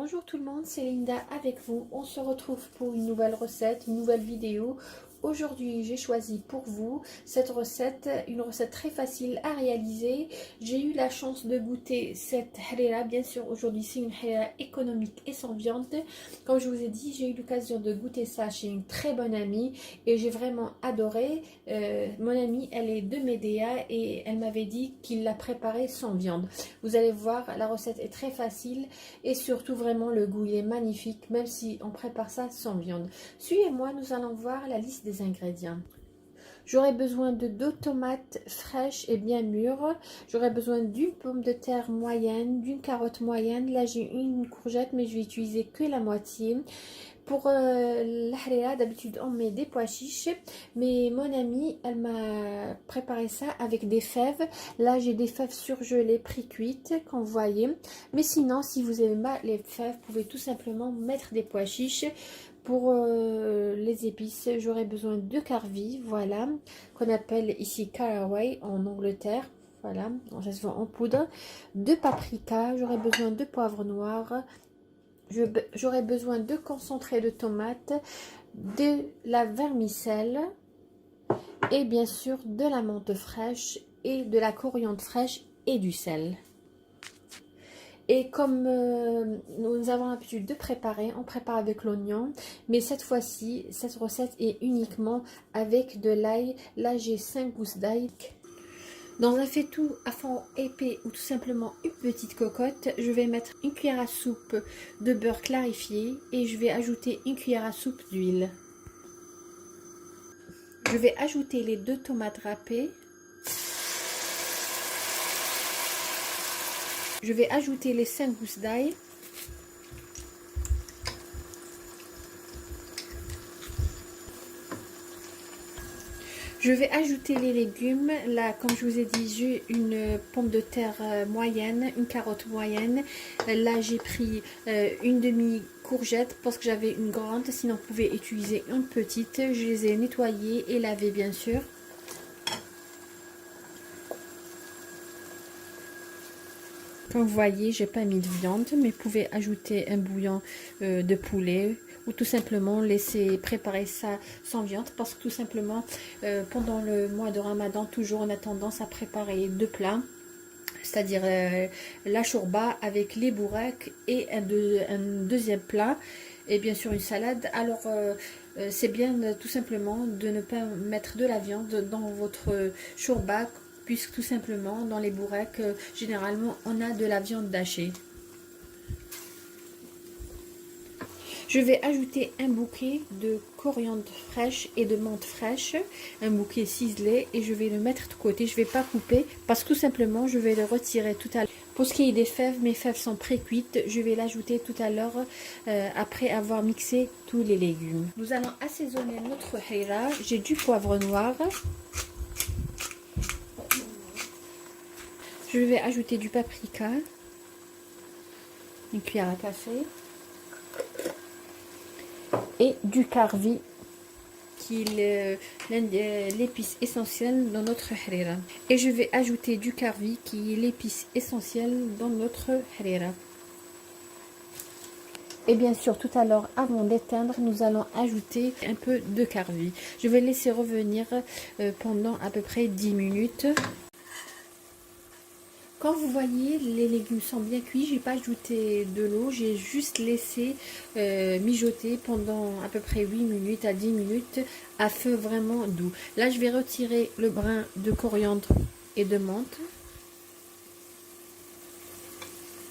Bonjour tout le monde, c'est Linda avec vous. On se retrouve pour une nouvelle recette, une nouvelle vidéo. Aujourd'hui, j'ai choisi pour vous cette recette, une recette très facile à réaliser. J'ai eu la chance de goûter cette harira. Bien sûr, aujourd'hui, c'est une harira économique et sans viande. Comme je vous ai dit, j'ai eu l'occasion de goûter ça chez une très bonne amie et j'ai vraiment adoré. Mon amie, elle est de Médéa et elle m'avait dit qu'il l'a préparée sans viande. Vous allez voir, la recette est très facile et surtout vraiment le goût il est magnifique, même si on prépare ça sans viande. Suivez-moi, nous allons voir la liste des ingrédients. J'aurai besoin de 2 tomates fraîches et bien mûres. J'aurai besoin d'une pomme de terre moyenne, d'une carotte moyenne. Là j'ai une courgette mais je vais utiliser que la moitié. Pour la harira, d'habitude on met des pois chiches, mais mon amie elle m'a préparé ça avec des fèves. Là j'ai des fèves surgelées pré-cuites comme vous voyez, mais sinon si vous n'aimez pas les fèves, vous pouvez tout simplement mettre des pois chiches. Pour les épices, j'aurai besoin de carvi, voilà, qu'on appelle ici caraway en Angleterre. Voilà, ça se vend en poudre. De paprika, j'aurai besoin de poivre noir. J'aurai besoin de concentré de tomates, de la vermicelle et bien sûr de la menthe fraîche et de la coriandre fraîche et du sel. Et comme nous avons l'habitude de préparer, on prépare avec l'oignon. Mais cette fois-ci, cette recette est uniquement avec de l'ail. Là, j'ai 5 gousses d'ail. Dans un faitout à fond épais ou tout simplement une petite cocotte, je vais mettre une cuillère à soupe de beurre clarifié et je vais ajouter une cuillère à soupe d'huile. Je vais ajouter les 2 tomates râpées. Je vais ajouter les 5 gousses d'ail. Je vais ajouter les légumes. Là, comme je vous ai dit, j'ai une pomme de terre moyenne, une carotte moyenne. Là, j'ai pris une demi-courgette parce que j'avais une grande. Sinon, vous pouvez utiliser une petite. Je les ai nettoyées et lavées, bien sûr. Comme vous voyez, j'ai pas mis de viande, mais vous pouvez ajouter un bouillon de poulet ou tout simplement laisser préparer ça sans viande parce que tout simplement pendant le mois de Ramadan, toujours on a tendance à préparer 2 plats, c'est-à-dire la chourba avec les bourraks et un deuxième plat et bien sûr une salade. Alors c'est bien tout simplement de ne pas mettre de la viande dans votre chourba, puisque tout simplement dans les bourraks généralement on a de la viande hachée. Je vais ajouter un bouquet de coriandre fraîche et de menthe fraîche, un bouquet ciselé, et je vais le mettre de côté. Je ne vais pas couper parce que tout simplement je vais le retirer tout à l'heure. Pour ce qui est des fèves, mes fèves sont pré-cuites. Je vais l'ajouter tout à l'heure après avoir mixé tous les légumes. Nous allons assaisonner notre harira. J'ai du poivre noir. Je vais ajouter du paprika, une cuillère à café, et du carvi, qui est l'épice essentielle dans notre harira. Et je vais ajouter du carvi, qui est l'épice essentielle dans notre harira. Et bien sûr, tout à l'heure, avant d'éteindre, nous allons ajouter un peu de carvi. Je vais laisser revenir pendant à peu près 10 minutes. Quand vous voyez, les légumes sont bien cuits, j'ai pas ajouté de l'eau, j'ai juste laissé mijoter pendant à peu près 8 minutes à 10 minutes à feu vraiment doux. Là, je vais retirer le brin de coriandre et de menthe.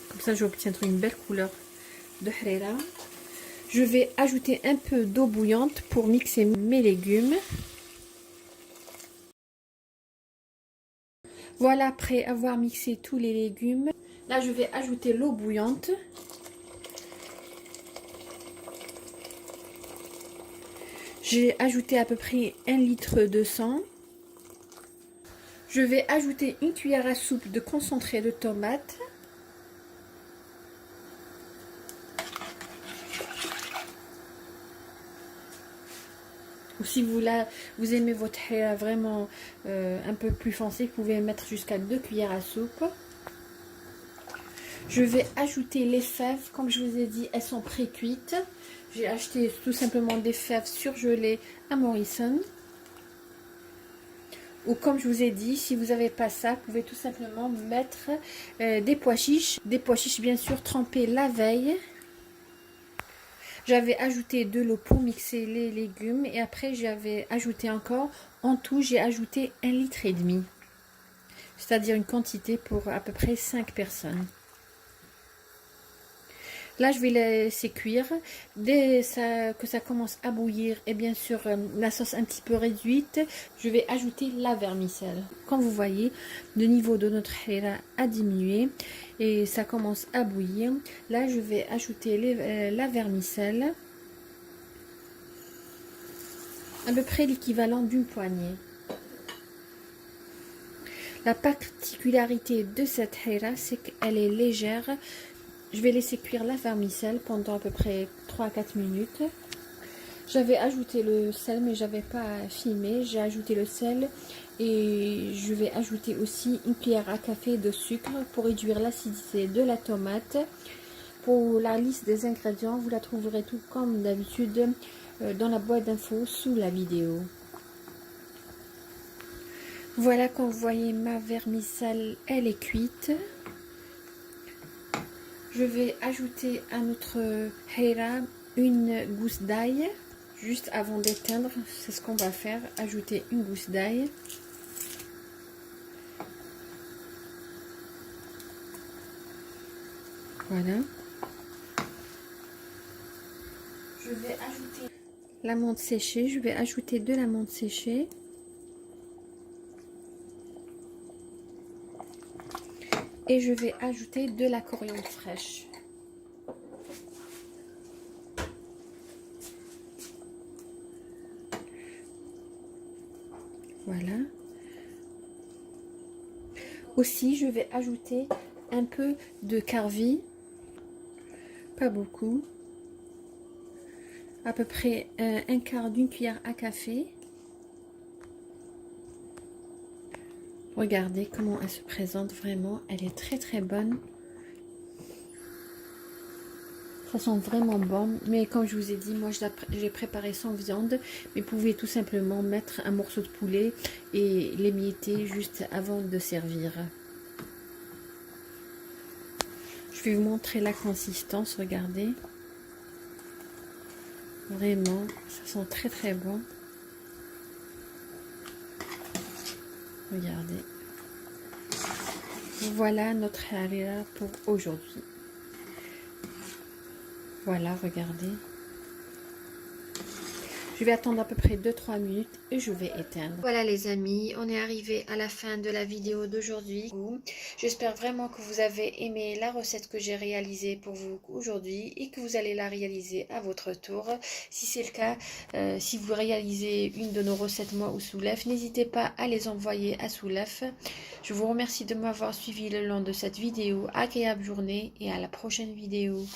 Comme ça, j'obtiendrai une belle couleur de harira. Je vais ajouter un peu d'eau bouillante pour mixer mes légumes. Voilà, après avoir mixé tous les légumes, là je vais ajouter l'eau bouillante. J'ai ajouté à peu près 1 litre de sang. Je vais ajouter une cuillère à soupe de concentré de tomate. Ou si vous aimez votre harira vraiment un peu plus foncé, vous pouvez mettre jusqu'à 2 cuillères à soupe. Je vais ajouter les fèves. Comme je vous ai dit, elles sont pré-cuites. J'ai acheté tout simplement des fèves surgelées à Morrison. Ou comme je vous ai dit, si vous n'avez pas ça, vous pouvez tout simplement mettre des pois chiches. Des pois chiches bien sûr trempés la veille. J'avais ajouté de l'eau pour mixer les légumes. Et après j'avais ajouté encore, en tout j'ai ajouté 1,5 litre. C'est-à-dire une quantité pour à peu près 5 personnes. Là, je vais laisser cuire. Dès que ça commence à bouillir et bien sûr la sauce un petit peu réduite, je vais ajouter la vermicelle. Comme vous voyez, le niveau de notre harira a diminué et ça commence à bouillir. Là, je vais ajouter la vermicelle. À peu près l'équivalent d'une poignée. La particularité de cette harira, c'est qu'elle est légère. Je vais laisser cuire la vermicelle pendant à peu près 3 à 4 minutes. J'avais ajouté le sel, mais j'avais pas filmé. J'ai ajouté le sel et je vais ajouter aussi une cuillère à café de sucre pour réduire l'acidité de la tomate. Pour la liste des ingrédients, vous la trouverez tout comme d'habitude dans la boîte d'infos sous la vidéo. Voilà, comme vous voyez, ma vermicelle, elle est cuite. Je vais ajouter à notre harira une gousse d'ail, juste avant d'éteindre, c'est ce qu'on va faire, ajouter une gousse d'ail. Voilà. Je vais ajouter la menthe séchée, je vais ajouter de la menthe séchée. Et je vais ajouter de la coriandre fraîche. Voilà. Aussi, je vais ajouter un peu de karvi. Pas beaucoup. À peu près un quart d'une cuillère à café. Regardez comment elle se présente vraiment. Elle est très très bonne. Ça sent vraiment bon. Mais comme je vous ai dit, moi j'ai préparé sans viande. Mais vous pouvez tout simplement mettre un morceau de poulet et l'émietter juste avant de servir. Je vais vous montrer la consistance. Regardez. Vraiment, ça sent très très bon. Regardez. Voilà notre harira pour aujourd'hui. Voilà, regardez. Je vais attendre à peu près 2-3 minutes et je vais éteindre. Voilà les amis, on est arrivé à la fin de la vidéo d'aujourd'hui. J'espère vraiment que vous avez aimé la recette que j'ai réalisée pour vous aujourd'hui et que vous allez la réaliser à votre tour. Si c'est le cas, si vous réalisez une de nos recettes moi ou Soulef, n'hésitez pas à les envoyer à Soulef. Je vous remercie de m'avoir suivi le long de cette vidéo. Agréable journée et à la prochaine vidéo.